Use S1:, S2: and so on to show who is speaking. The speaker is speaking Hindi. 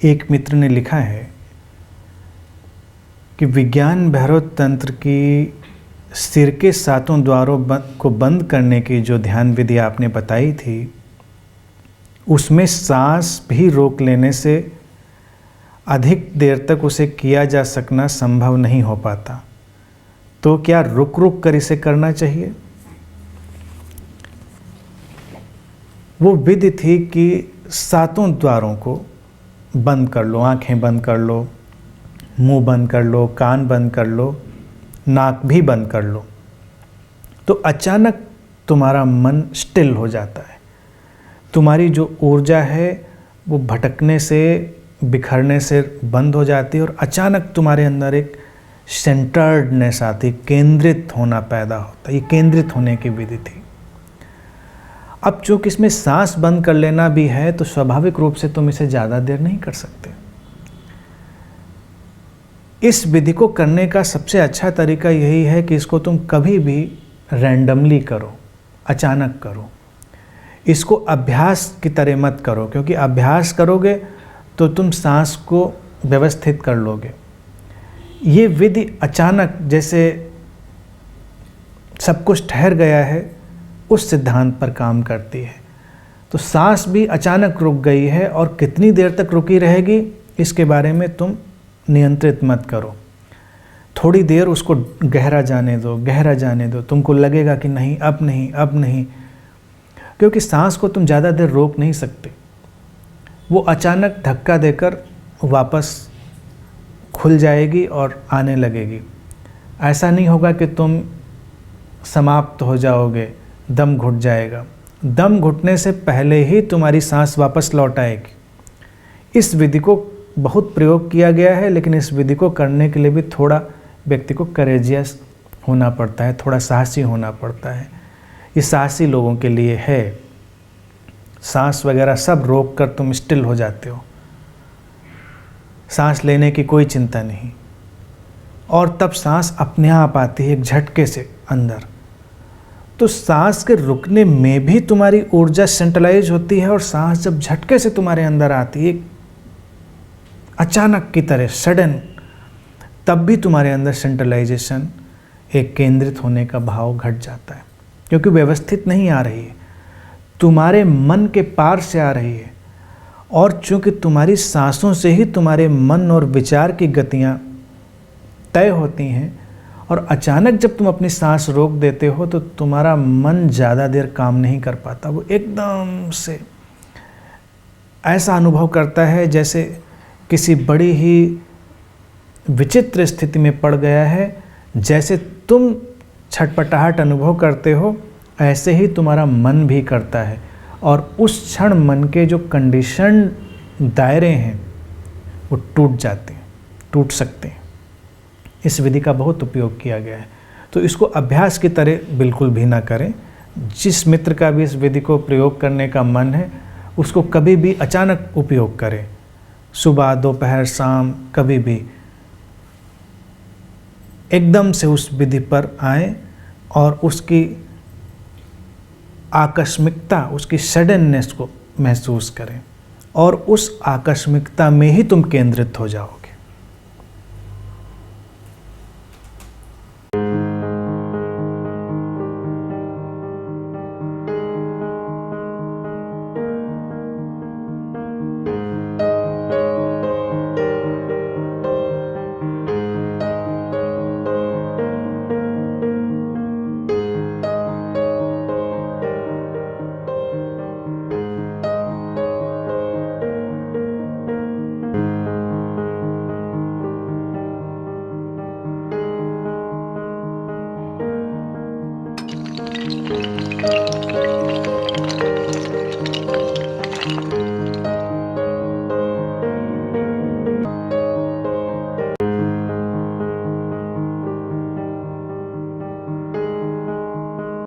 S1: एक मित्र ने लिखा है कि विज्ञान भैरव तंत्र की सिर के 7 द्वारों को बंद करने की जो ध्यान विधि आपने बताई थी, उसमें सांस भी रोक लेने से अधिक देर तक उसे किया जा सकना संभव नहीं हो पाता। तो क्या रुक रुक कर इसे करना चाहिए? वो विधि थी कि 7 द्वारों को बंद कर लो, आंखें बंद कर लो, मुंह बंद कर लो, कान बंद कर लो, नाक भी बंद कर लो। तो अचानक तुम्हारा मन स्टिल हो जाता है। तुम्हारी जो ऊर्जा है वो भटकने से, बिखरने से बंद हो जाती है और अचानक तुम्हारे अंदर एक सेंटर्डनेस आती, केंद्रित होना पैदा होता है। ये केंद्रित होने की विधि थी। अब चूंकि इसमें सांस बंद कर लेना भी है तो स्वाभाविक रूप से तुम इसे ज़्यादा देर नहीं कर सकते। इस विधि को करने का सबसे अच्छा तरीका यही है कि इसको तुम कभी भी रैंडमली करो, अचानक करो। इसको अभ्यास की तरह मत करो, क्योंकि अभ्यास करोगे तो तुम सांस को व्यवस्थित कर लोगे। ये विधि अचानक, जैसे सब कुछ ठहर गया है, उस सिद्धांत पर काम करती है। तो सांस भी अचानक रुक गई है और कितनी देर तक रुकी रहेगी इसके बारे में तुम नियंत्रित मत करो। थोड़ी देर उसको गहरा जाने दो, गहरा जाने दो। तुमको लगेगा कि नहीं, अब नहीं, अब नहीं, क्योंकि सांस को तुम ज़्यादा देर रोक नहीं सकते। वो अचानक धक्का देकर वापस खुल जाएगी और आने लगेगी। ऐसा नहीं होगा कि तुम समाप्त हो जाओगे, दम घुट जाएगा। दम घुटने से पहले ही तुम्हारी सांस वापस लौट आएगी। इस विधि को बहुत प्रयोग किया गया है, लेकिन इस विधि को करने के लिए भी थोड़ा व्यक्ति को करेजियस होना पड़ता है, थोड़ा साहसी होना पड़ता है। ये साहसी लोगों के लिए है। सांस वगैरह सब रोक कर तुम स्टिल हो जाते हो, सांस लेने की कोई चिंता नहीं, और तब सांस अपने आप आती है एक झटके से अंदर। तो सांस के रुकने में भी तुम्हारी ऊर्जा सेंट्रलाइज होती है, और सांस जब झटके से तुम्हारे अंदर आती है अचानक की तरह, सडन, तब भी तुम्हारे अंदर सेंट्रलाइजेशन, एक केंद्रित होने का भाव घट जाता है, क्योंकि व्यवस्थित नहीं आ रही है, तुम्हारे मन के पार से आ रही है। और चूंकि तुम्हारी सांसों से ही तुम्हारे मन और विचार की गतियाँ तय होती हैं, और अचानक जब तुम अपनी सांस रोक देते हो तो तुम्हारा मन ज़्यादा देर काम नहीं कर पाता। वो एकदम से ऐसा अनुभव करता है जैसे किसी बड़ी ही विचित्र स्थिति में पड़ गया है। जैसे तुम छटपटाहट अनुभव करते हो, ऐसे ही तुम्हारा मन भी करता है, और उस क्षण मन के जो कंडीशन दायरे हैं वो टूट जाते हैं, टूट सकते हैं। इस विधि का बहुत उपयोग किया गया है। तो इसको अभ्यास की तरह बिल्कुल भी ना करें। जिस मित्र का भी इस विधि को प्रयोग करने का मन है, उसको कभी भी अचानक उपयोग करें, सुबह, दोपहर, शाम, कभी भी एकदम से उस विधि पर आए और उसकी आकस्मिकता, उसकी सडननेस को महसूस करें, और उस आकस्मिकता में ही तुम केंद्रित हो जाओगे।